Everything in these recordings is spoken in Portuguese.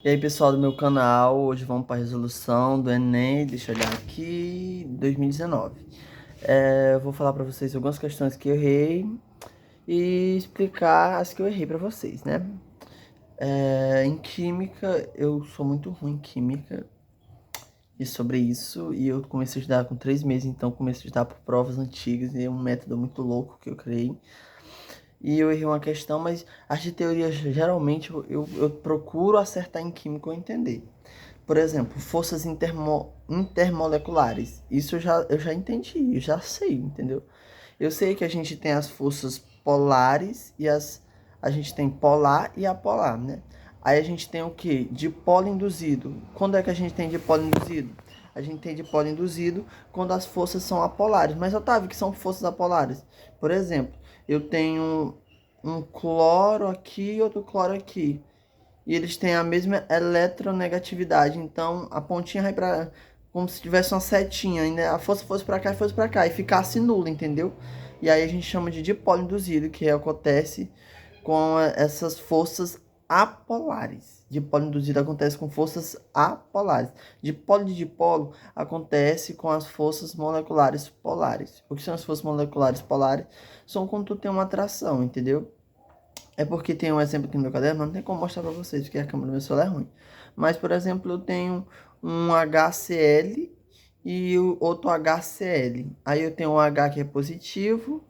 E aí, pessoal do meu canal, hoje vamos para a resolução do Enem, deixa eu olhar aqui, 2019. Eu vou falar para vocês algumas questões que eu errei e explicar as que eu errei para vocês, né? Em química, eu sou muito ruim em química e sobre isso, e eu comecei a estudar com 3 meses, então comecei a estudar por provas antigas e é um método muito louco que eu criei. E eu errei uma questão, mas as de teoria, geralmente, eu procuro acertar em química ou entender. Por exemplo, forças intermoleculares. Isso eu já entendi, eu já sei, entendeu? Eu sei que a gente tem as forças polares e a gente tem polar e apolar, né? Aí a gente tem o que? Dipolo induzido. Quando é que a gente tem dipolo induzido? A gente tem dipolo induzido quando as forças são apolares. Mas, Otávio, que são forças apolares? Por exemplo, eu tenho um cloro aqui e outro cloro aqui. E eles têm a mesma eletronegatividade. Então a pontinha vai para como se tivesse uma setinha, ainda a força fosse para cá e fosse para cá e ficasse nula, entendeu? E aí a gente chama de dipolo induzido, que acontece com essas forças apolares. Dipolo induzido acontece com forças apolares. Dipolo de dipolo acontece com as forças moleculares polares. O que são as forças moleculares polares? São quando tu tem uma atração, entendeu? É porque tem um exemplo aqui no meu caderno, mas não tem como mostrar pra vocês, porque a câmera do meu celular é ruim. Mas, por exemplo, eu tenho um HCl e o outro HCl. Aí eu tenho um H que é positivo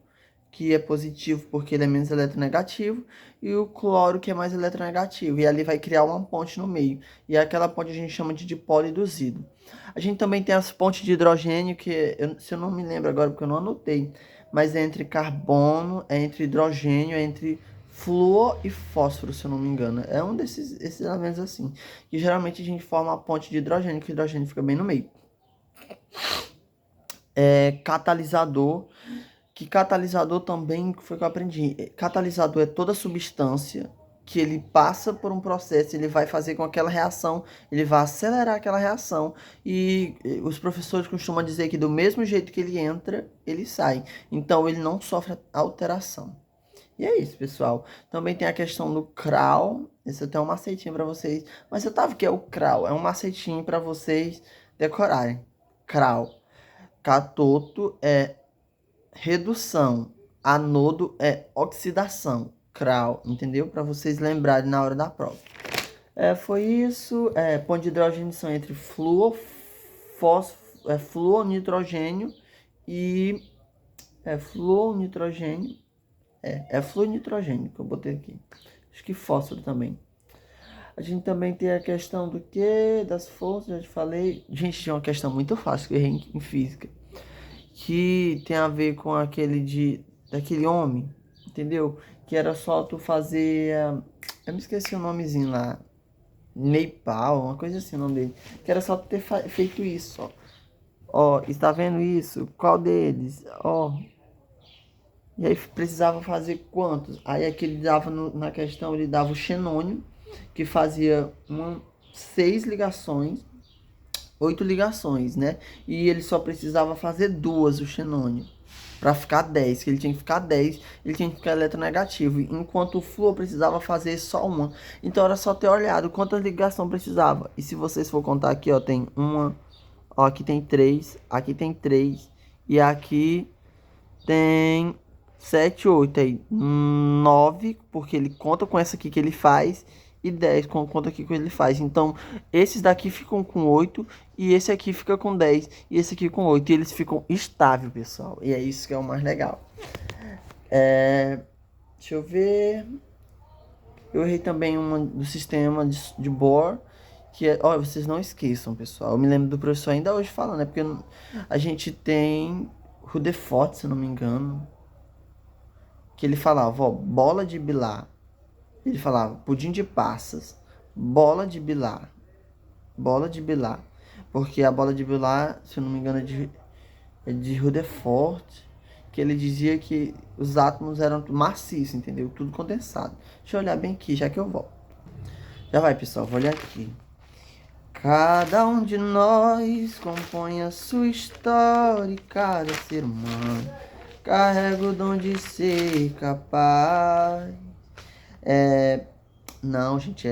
porque ele é menos eletronegativo, e o cloro que é mais eletronegativo. E ali vai criar uma ponte no meio. E aquela ponte a gente chama de dipolo induzido. A gente também tem as pontes de hidrogênio, se eu não me lembro agora porque eu não anotei, mas é entre carbono, é entre hidrogênio, é entre flúor e fósforo, se eu não me engano. É um esses elementos assim. Que geralmente a gente forma a ponte de hidrogênio, que o hidrogênio fica bem no meio. Catalisador. Que catalisador também foi que eu aprendi. Catalisador é toda substância que ele passa por um processo, ele vai fazer com aquela reação, ele vai acelerar aquela reação. E os professores costumam dizer que do mesmo jeito que ele entra, ele sai. Então ele não sofre alteração. E é isso, pessoal. Também tem a questão do crawl. Esse eu tenho um macetinho para vocês. Mas você tava que é o crawl? É um macetinho para vocês decorarem. Crawl. Catoto é redução. Anodo é oxidação. Crawl, entendeu? Para vocês lembrarem na hora da prova. Foi isso. Ponto de hidrogênio são entre flúor, nitrogênio e flúor, nitrogênio. Flúor e nitrogênio que eu botei aqui. Acho que fósforo também. A gente também tem a questão do que? Das forças, já te falei. Gente, tinha uma questão muito fácil que eu errei em física. Que tem a ver com daquele homem, entendeu? Que era só tu fazer. Eu me esqueci o nomezinho lá. Nepal, uma coisa assim o nome dele. Que era só tu ter feito isso, ó. Ó, está vendo isso? Qual deles? Ó. E aí precisava fazer quantos? Aí aqui ele dava na questão, ele dava o xenônio, que fazia 6 ligações, 8 ligações, né? E ele só precisava fazer 2, o xenônio, para ficar 10, que ele tinha que ficar 10, ele tinha que ficar eletronegativo, enquanto o flúor precisava fazer só uma. Então era só ter olhado quantas ligações precisava. E se vocês for contar aqui, ó, tem uma, ó, aqui tem 3, aqui tem 3, e aqui tem 7, 8, aí 9, porque ele conta com essa aqui que ele faz, e 10 com conta aqui que ele faz. Então, esses daqui ficam com 8, e esse aqui fica com 10, e esse aqui com 8, e eles ficam estáveis, pessoal. E é isso que é o mais legal. Deixa eu ver. Eu errei também uma do sistema de Bohr, que é, ó, vocês não esqueçam, pessoal. Eu me lembro do professor ainda hoje falando, né? Porque a gente tem Rutherford, se eu não me engano, que ele falava, ó, bola de bilar. Ele falava pudim de passas, bola de bilar. Porque a bola de bilar, se eu não me engano, é de Rutherford, que ele dizia que os átomos eram maciços, entendeu? Tudo condensado. Deixa eu olhar bem aqui, já que eu volto. Já vai, pessoal, vou olhar aqui. Cada um de nós compõe a sua história, e cada ser humano carrega o dom de ser capaz. Não, gente,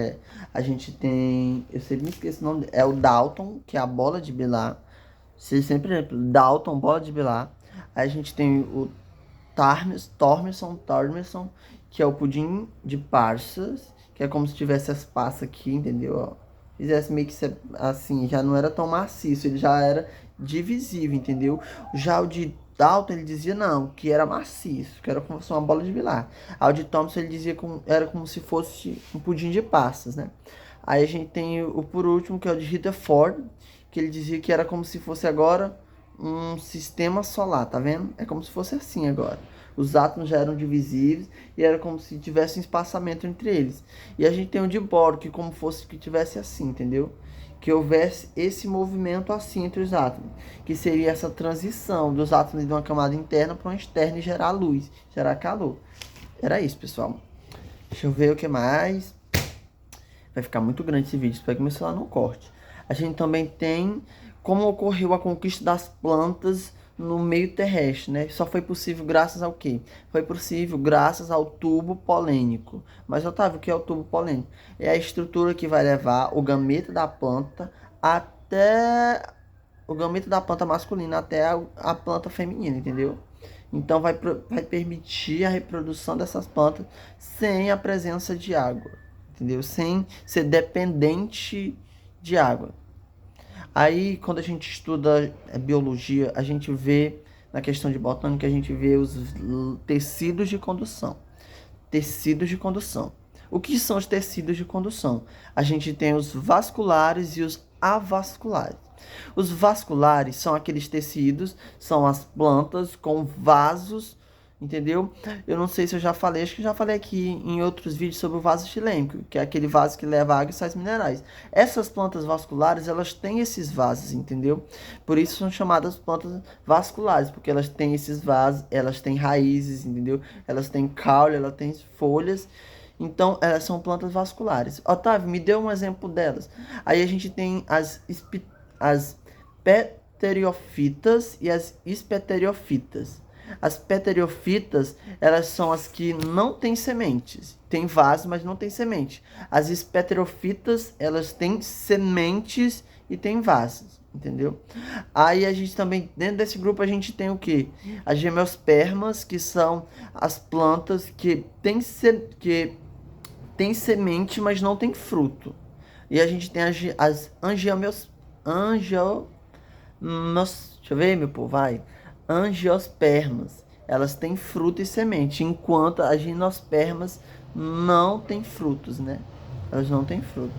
a gente tem, eu sempre me esqueço o nome, é o Dalton, que é a bola de Bilar. Você sempre lembra, Dalton, bola de Bilar. Aí a gente tem o Tormerson, que é o pudim de passas, que é como se tivesse as passas aqui, entendeu? Ó, fizesse meio que assim, já não era tão maciço, ele já era divisível, entendeu? Já o de Dalton, ele dizia não, que era maciço, que era como se fosse uma bola de bilhar. A o de Thompson, ele dizia que era como se fosse um pudim de passas, né? Aí a gente tem o por último, que é o de Rutherford, que ele dizia que era como se fosse agora um sistema solar, tá vendo? É como se fosse assim agora. Os átomos já eram divisíveis e era como se tivesse um espaçamento entre eles. E a gente tem o de Bohr, que como fosse que tivesse assim, entendeu? Que houvesse esse movimento assim entre os átomos, que seria essa transição dos átomos de uma camada interna para uma externa e gerar luz, gerar calor. Era isso, pessoal. Deixa eu ver o que mais. Vai ficar muito grande esse vídeo, espero que meu celular não corte. A gente também tem como ocorreu a conquista das plantas no meio terrestre, né? Só foi possível graças ao quê? Foi possível graças ao tubo polênico. Mas, Otávio, o que é o tubo polênico? É a estrutura que vai levar o gameta da planta até o gameta da planta masculina até a planta feminina, entendeu? Então vai permitir a reprodução dessas plantas sem a presença de água, entendeu? Sem ser dependente de água. Aí, quando a gente estuda biologia, a gente vê, na questão de botânica, a gente vê os tecidos de condução. Tecidos de condução. O que são os tecidos de condução? A gente tem os vasculares e os avasculares. Os vasculares são aqueles tecidos, são as plantas com vasos, entendeu? Eu não sei se eu já falei, acho que já falei aqui em outros vídeos sobre o vaso xilêmico, que é aquele vaso que leva água e sais minerais. Essas plantas vasculares, elas têm esses vasos, entendeu? Por isso são chamadas plantas vasculares, porque elas têm esses vasos, elas têm raízes, entendeu? Elas têm caule, elas têm folhas. Então, elas são plantas vasculares. Otávio, me dê um exemplo delas. Aí a gente tem as pteriofitas e as espeteriofitas. As pteriofitas, elas são as que não têm sementes. Tem vaso, mas não tem semente. As espeterofitas, elas têm sementes e têm vasos, entendeu? Aí a gente também, dentro desse grupo, a gente tem o quê? As gemiospermas, que são as plantas que têm semente, mas não tem fruto. E a gente tem as deixa eu ver, meu povo, vai. Angiospermas. Elas têm fruto e semente, enquanto as gimnospermas não têm frutos, né? Elas não têm fruto.